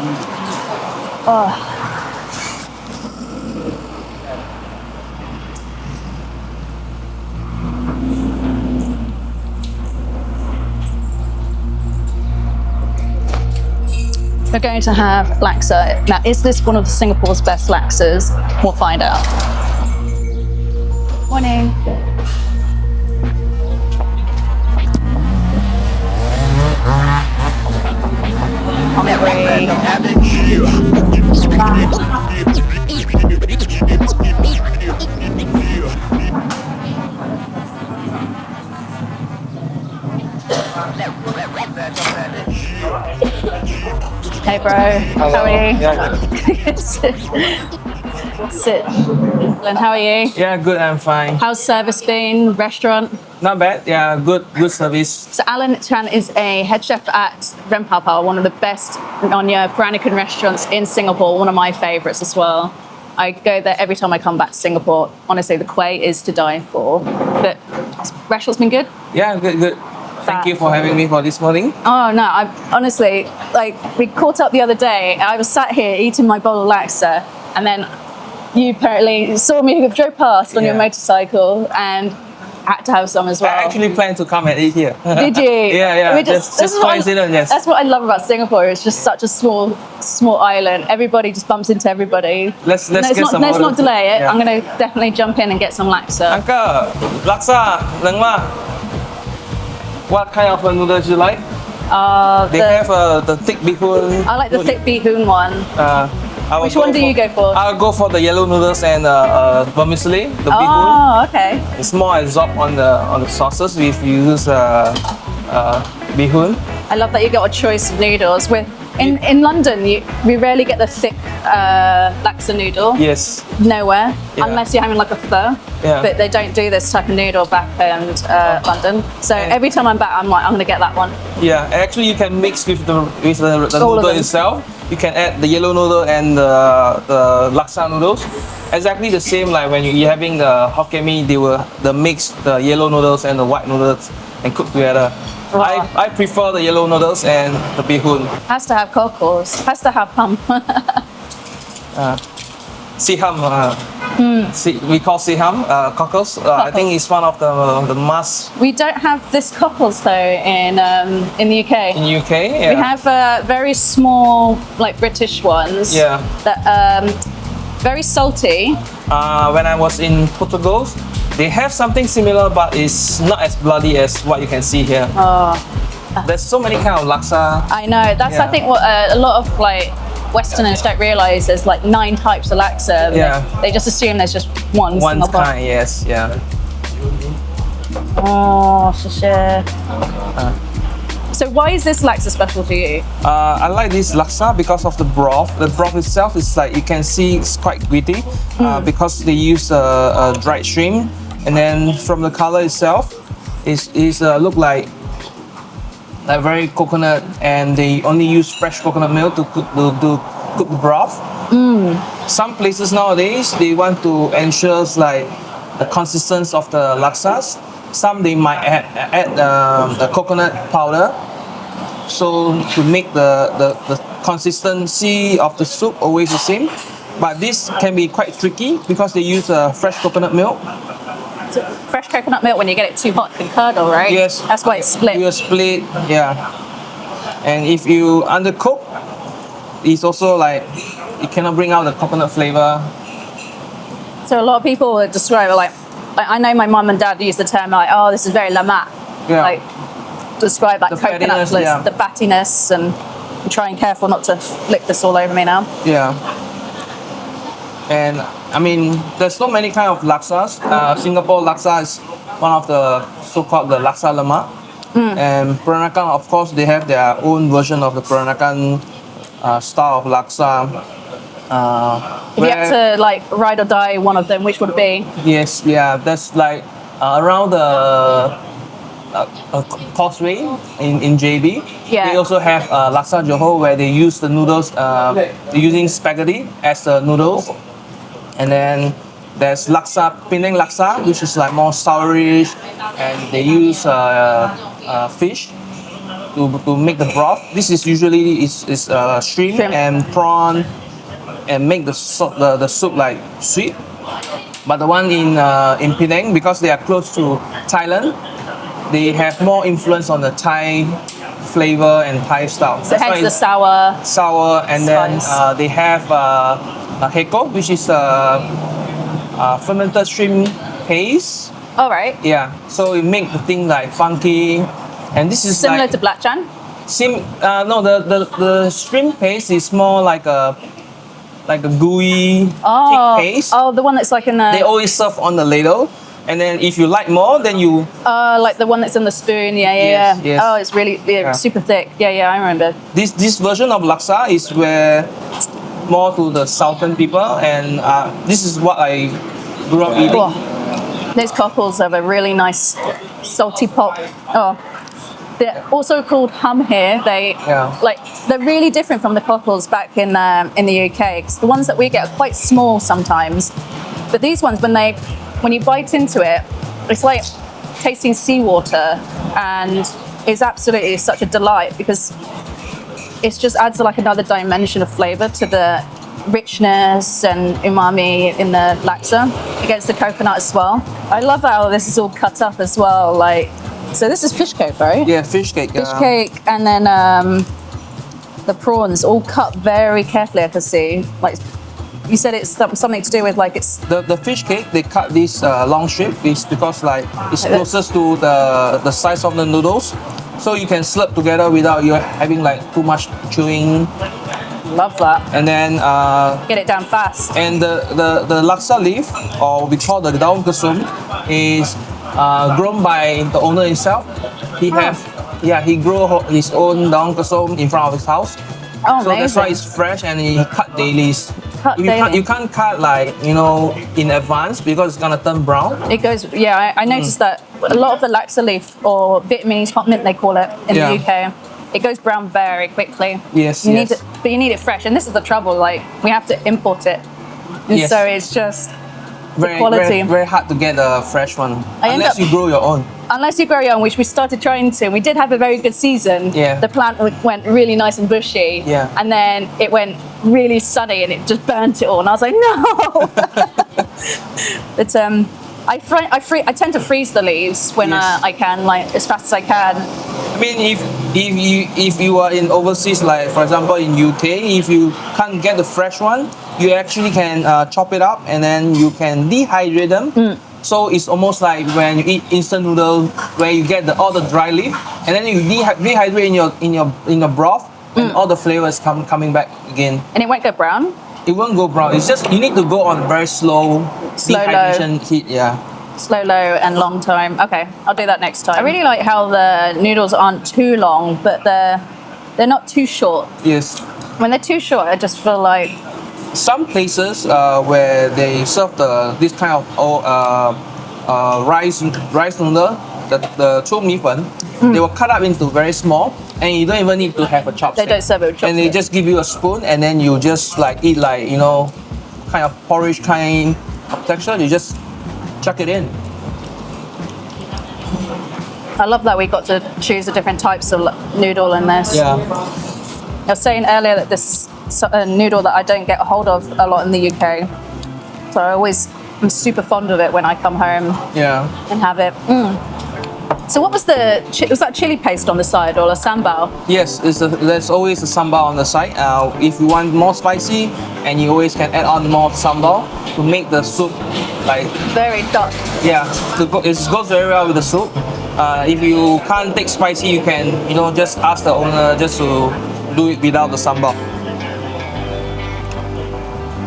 Oh. We're going to have laksa. Now, is this one of Singapore's best laksas? We'll find out. Morning. I'm Hey bro, Hello. how are you? Yeah. Sit. Glenn, how are you? Yeah, good. I'm fine. How's service been? Restaurant? Not bad. Yeah, good service. So Alan Chan is a head chef at Rempapa, one of the best Nonya Peranakan restaurants in Singapore, one of my favourites as well. I go there every time I come back to Singapore. Honestly, the kueh is to die for. But restaurant's been good? Yeah, good. Thank you for having me for this morning. Oh no, I honestly, like, we caught up the other day. I was sat here eating my bowl of laksa, and then you apparently saw me drove past on your motorcycle and had to have some as well. I actually planned to come and eat here. Did you? Yeah. This Just is what coincidence, yes. That's what I love about Singapore. It's just such a small island. Everybody just bumps into everybody. Let's get some Let's not order. delay it. Yeah. I'm going to definitely jump in and get some laksa. Uncle, laksa, lengma. What kind of noodles you like? They have the thick bihun. I like the thick bee hoon one. Which one do you go for? I'll go for the yellow noodles and vermicelli, the bihun. Oh, okay. It's more absorbed on the sauces if you use bihun. I love that you got a choice of noodles. In London, we rarely get the thick laksa noodle. Yes. Nowhere, Yeah. unless you're having like a pho. Yeah. But they don't do this type of noodle back in London. So every time I'm back, I'm like, I'm gonna get that one. Yeah, actually you can mix with the All of noodle them. itself. You can add the yellow noodle and the laksa noodles. Exactly the same like when you're having the Hokkien Mee, they mix the yellow noodles and the white noodles and cook together. Wow. I prefer the yellow noodles and the bihun. Has to have cockles. Has to have pum. Siham, we call siham cockles. I think it's one of the must We don't have this cockles though in the UK. in UK. Yeah. We have very small, like British ones. Yeah. That very salty. When I was in Portugal, they have something similar, but it's not as bloody as what you can see here. Oh, There's so many kind of laksa. I know. That's I Yeah. think what a lot of like Westerners don't realise. There's like 9 types of laksa. Yeah. They just assume there's just one. One Singapore. kind, yes, yeah. Oh, sure. So why is this laksa special to you? I like this laksa because of the broth. The broth itself is like, you can see it's quite gritty because they use dried shrimp, and then from the color itself, is look like very coconut, and they only use fresh coconut milk to cook the broth. Some places nowadays they want to ensure like the consistency of the laksas. Some they might add the coconut powder, so to make the consistency of the soup always the same. But this can be quite tricky because they use fresh coconut milk. So fresh coconut milk, when you get it too hot, can curdle, right? Yes. That's why it's split. You split, yeah. And if you undercook, it's also like you cannot bring out the coconut flavor. So a lot of people would describe it like I know my mum and dad use the term like, oh, this is very lemak. Yeah. Like describe that The coconut fattiness, yeah. the fattiness, and I'm trying careful not to flick this all over me now. Yeah. And I mean, there's so many kind of laksas. Singapore laksa is one of the so-called the laksa lemak. And Peranakan, of course, they have their own version of the Peranakan style of laksa. If you had to like ride or die one of them, which would it be? Yes, yeah, that's like around the Causeway in JB. Yeah. They also have Laksa Johor, where they use the noodles, they're using spaghetti as the noodles. And then there's Laksa, Penang Laksa, which is like more sourish, and they use fish. to make the broth. This is usually is shrimp and prawn, and make the soup like sweet. But the one in Penang, because they are close to Thailand, they have more influence on the Thai flavor and Thai style. So hence the sour, and spice. then they have heko, which is fermented shrimp paste. All right. Yeah, so it makes the thing like funky, and this is Similar like, to blackjack. no, the shrimp paste is more like a gooey thick paste. Oh, the one that's like in the. They always serve on the ladle, and then if you like more, then you. Like the one that's in the spoon. Yeah. Yes. Oh, it's really super thick. Yeah, I remember. This version of laksa is where more to the southern people, and this is what I grew up eating. Oh, those cockles have a really nice salty pop. Oh. They're also called hum here. They're really different from the cockles back in the UK. Because the ones that we get are quite small sometimes, but these ones, when you bite into it, it's like tasting seawater, and it's absolutely such a delight because it just adds like another dimension of flavor to the richness and umami in the laksa against the coconut as well. I love how this is all cut up as well. So this is fish cake, right? Yeah, fish cake. Fish cake, and then the prawns all cut very carefully. I can see. Like you said, it's something to do with like it's the fish cake. They cut this long strip is because like it's closest to the size of the noodles, so you can slurp together without you having like too much chewing. Love that. And then get it down fast. And the laksa leaf, or we call the daun kesum, is grown by the owner himself. He grew his own daun kesum in front of his house. Oh, so amazing. that's why it's fresh, and he cut dailies. Daily. You can't cut like in advance because it's gonna turn brown. It goes. Yeah, I noticed that a lot of the laksa leaf, or Vietnamese hot mint they call it in the UK, it goes brown very quickly. Yes. You need it, but you need it fresh, and this is the trouble. Like we have to import it, and so it's just the quality. Very hard to get a fresh one unless you grow your own. Unless you grow your own, which we started trying to. We did have a very good season. Yeah. The plant went really nice and bushy. Yeah. And then it went really sunny, and it just burnt it all. And I was like, no. But I tend to freeze the leaves when I can, like as fast as I can. I mean, if you are in overseas, like for example in UK, if you can't get the fresh one, you actually can chop it up and then you can dehydrate them. So it's almost like when you eat instant noodle, where you get all the dry leaf, and then you dehydrate in your broth, and all the flavors coming back again. And it won't go brown. It won't go brown. It's just you need to go on very slow dehydration heat. Yeah. Slow, low, and long time. Okay, I'll do that next time. I really like how the noodles aren't too long, but they're not too short. Yes. When they're too short, I just feel like some places where they serve this kind of rice noodle, the chop mi fen, they will cut up into very small, and you don't even need to have a chopstick. They don't serve it with chopstick. And they just give you a spoon, and then you just like eat like kind of porridge kind of texture. You just chuck it in. I love that we got to choose the different types of noodle in this. Yeah. I was saying earlier that this is a noodle that I don't get a hold of a lot in the UK. So I'm super fond of it when I come home and have it. So what was was that chili paste on the side or a sambal? Yes, there's always a sambal on the side. If you want more spicy, and you always can add on more sambal to make the soup like very dark. Yeah, it goes very well with the soup. If you can't take spicy, you can just ask the owner just to do it without the sambal.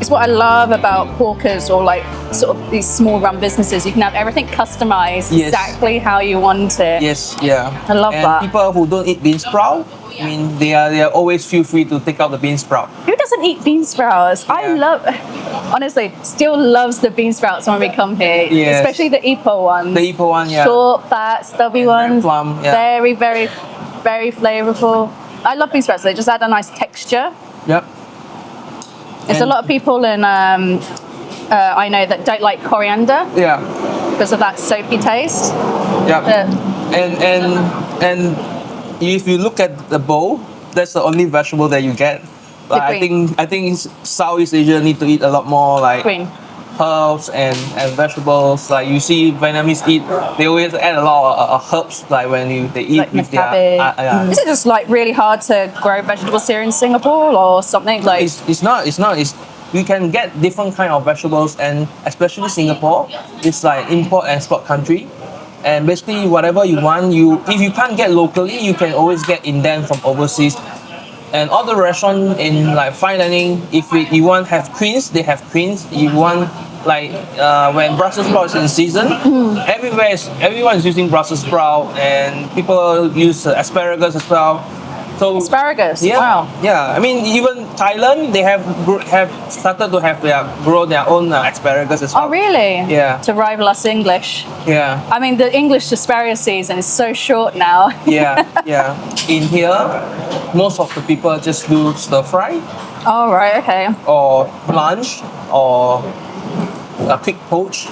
It's what I love about porkers or like sort of these small run businesses. You can have everything customized exactly how you want it. Yes, yeah. I love that. People who don't eat bean sprout, I mean, they are always feel free to take out the bean sprout. Who doesn't eat bean sprouts? Honestly, still loves the bean sprouts when we come here. Yes. Especially the Ipoh ones. The Ipoh one, yeah. Short, fat, stubby ones. Very plump, yeah. Very, very, very flavorful. I love bean sprouts. They just add a nice texture. Yep. There's a lot of people in I know that don't like coriander. Yeah. Because of that soapy taste. Yeah. And if you look at the bowl, that's the only vegetable that you get. But green. I think Southeast Asia need to eat a lot more like Green. herbs and vegetables. Like you see Vietnamese eat, they always add a lot of herbs like when they eat Like with cabbage. their. Is it just like really hard to grow vegetables here in Singapore or something? Like It's not. You can get different kind of vegetables, and especially Singapore, it's like import and export country. And basically, whatever you want, if you can't get locally, you can always get Indian from overseas. And all the restaurant in like fine dining, if you want have queens, they have queens. You want like when Brussels sprout is in season, everyone is using Brussels sprout, and people use asparagus as well. So asparagus. yeah, Wow. yeah. I mean, even Thailand, they have started to grow their own asparagus as well. Oh, really? Yeah. To rival us English. Yeah, I mean, the English asparagus season is so short now. yeah, yeah. In here, most of the people just do stir fry Oh, right. Okay. or blanch or a quick poach.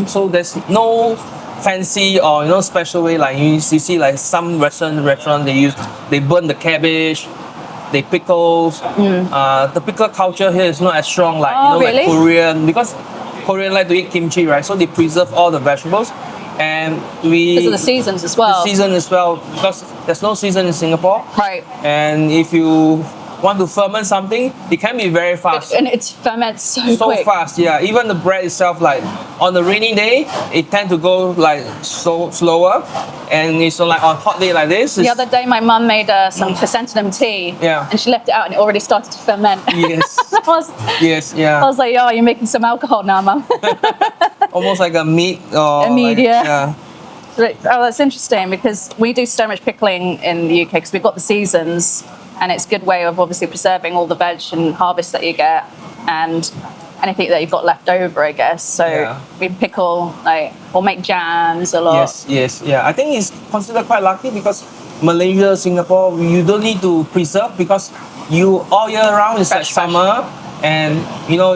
So there's no fancy or special way like you see like some restaurant they burn the cabbage, they pickles. The pickle culture here is not as strong like Really? like Korean, because Korean like to eat kimchi, right? So they preserve all the vegetables, and Because of the seasons as well. the season as well, because there's no season in Singapore. Right. And if you want to ferment something, it can be very fast. And it ferments so quick. Fast, yeah. Even the bread itself, like on the rainy day, it tend to go like slower, and it's like on hot day like this. The other day, my mum made some chrysanthemum tea, Yeah. and she left it out, and it already started to ferment. Yes. I Yeah. was like, "Oh, you're making some alcohol now, mum." Almost like a meat or A meat, like, yeah. Oh, that's interesting because we do so much pickling in the UK because we've got the seasons, and it's a good way of obviously preserving all the veg and harvest that you get and anything that you've got left over, I guess. So Yeah. we pickle or make jams a lot. Yes, yeah. I think it's considered quite lucky because Malaysia, Singapore, you don't need to preserve because you all year round is like Fresh. summer, and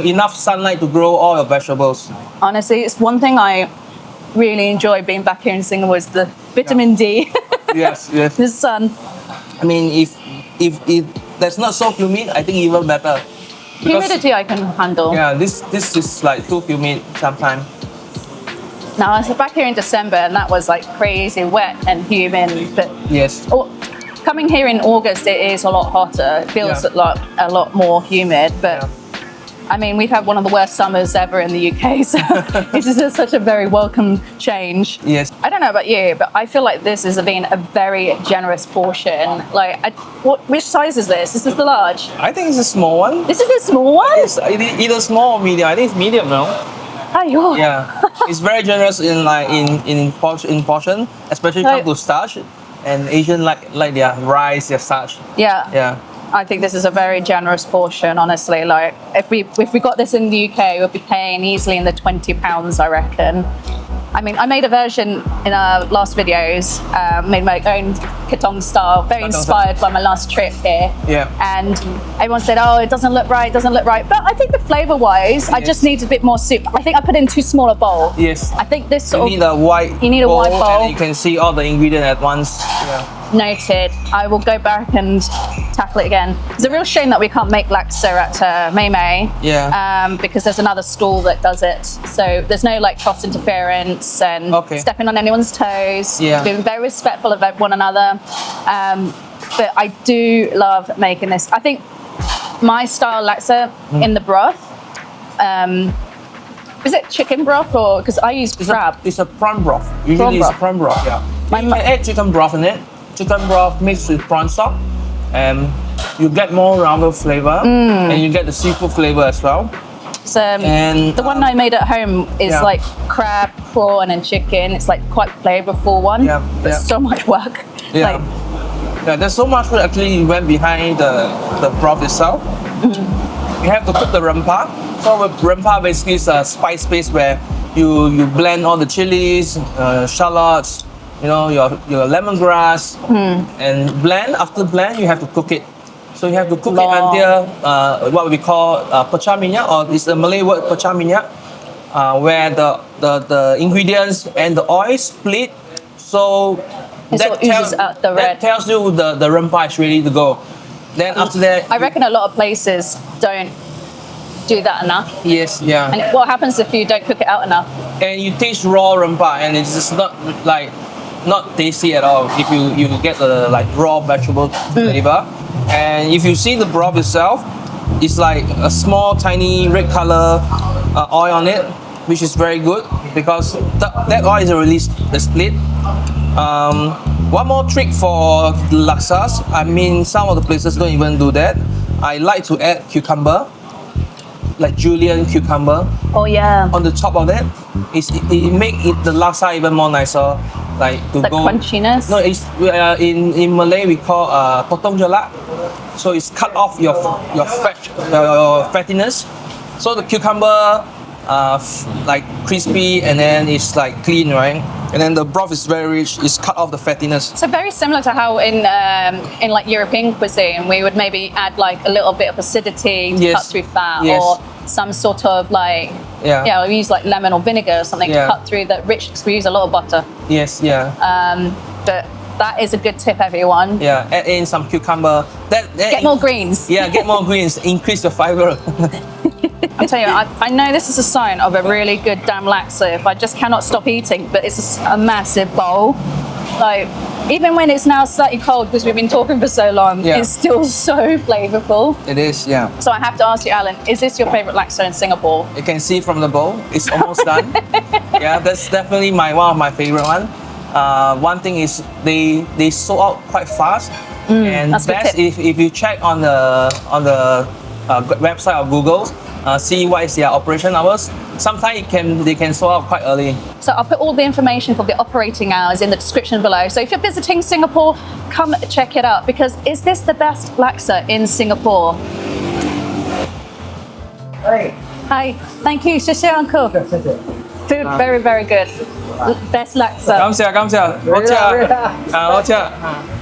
enough sunlight to grow all your vegetables. Honestly, it's one thing I really enjoy being back here in Singapore is the vitamin D, Yes. the sun. I mean, if that's not so humid, I think even better. Because, Humidity I can handle. Yeah, this is like too humid sometimes. Now I was back here in December and that was like crazy wet and humid. But Yes. coming here in August, it is a lot hotter. It feels Yeah. a lot more humid. But Yeah. I mean, we've had one of the worst summers ever in the UK, so this is such a very welcome change. Yes. I don't know about you, but I feel like this has been a very generous portion. Like, which size is this? Is this the large? I think it's a small one. This is a small one? It's either small or medium. I think it's medium now. Oh, Yeah, it's very generous in portion, especially Like- come to starch. And Asian like their rice, their starch. Yeah. Yeah. I think this is a very generous portion, honestly. Like, if we got this in the UK, we'd be paying easily in the £20, I reckon. I mean, I made a version in our last videos, made my own Katong style, very Katong inspired by my last trip here. Yeah. And everyone said, oh, it doesn't look right, But I think the flavour-wise, I just need a bit more soup. I think I put in too small a bowl. Yes. I think this You sort need a white. You need a white bowl. and you can see all the ingredients at once. Yeah. Noted. I will go back and tackle it again. It's a real shame that we can't make Laksa at Mei Mei. Yeah. Because there's another stall that does it. So there's no like cross interference and Okay. stepping on anyone's toes. Yeah. Being very respectful of one another. But I do love making this. I think my style Laksa in the broth. Is it chicken broth or because I use crab? It's a prawn broth. Usually Prawn it's prawn broth. Yeah. My You can add chicken broth in it. Chicken broth mixed with prawn stock, and you get more rounded flavor, and you get the seafood flavor as well. So, And the one I made at home is yeah. like crab, prawn, and chicken. It's like quite flavorful one. Yeah, But yeah. so much work. Yeah. Like, Yeah, there's so much food actually went behind the broth itself. You have to cook the rempah. So rempah basically is a spice paste where you blend all the chilies, shallots, your lemongrass, and blend. After blend, you have to cook it. So you have to cook Long. it until what we call pecah minyak, or it's the Malay word pecah minyak, where the ingredients and the oil split. So It sort of oozes out the red. That tells you the rempah is ready to go. Then after that, I reckon a lot of places don't do that enough. yes, yeah. And what happens if you don't cook it out enough? And you taste raw rempah, and it's just not tasty at all if you get the like raw vegetable flavor. And if you see the broth itself, it's like a small tiny red color oil on it, which is very good because that oil is released the split. One more trick for the laksas, I mean some of the places don't even do that. I like to add cucumber, like julienne cucumber. Oh yeah. On the top of it, it make the laksa even more nicer. Like to The go crunchiness? No, it's in Malay we call potong jelak. So it's cut off your fattiness. So the cucumber like crispy and then it's like clean, right? And then the broth is very rich. It's cut off the fattiness. So very similar to how in like European cuisine we would maybe add like a little bit of acidity to Yes. cut through fat, Yes. or some sort of like we use like lemon or vinegar or something to cut through that rich, because we use a lot of butter. Yes, yeah. But that is a good tip, everyone. Yeah, add in some cucumber. Get more greens. Yeah, get more greens. Increase your fiber. I'm telling you, I know this is a sign of a really good damn laksa if I just cannot stop eating, but it's a massive bowl. Like, even when it's now slightly cold because we've been talking for so long, it's still so flavorful. It is, yeah. So I have to ask you, Alan, is this your favorite laksa in Singapore? You can see from the bowl, it's almost done. Yeah, that's definitely one of my favorite one. One thing is they sold out quite fast, and best if you check on the website of Google, see what is their operation hours. Sometimes they can sold out quite early. So I'll put all the information for the operating hours in the description below. So if you're visiting Singapore, come check it out, because is this the best laksa in Singapore? Hi, thank you. 谢谢 uncle. Food very, very good. Best laksa. 感謝，好食，好食。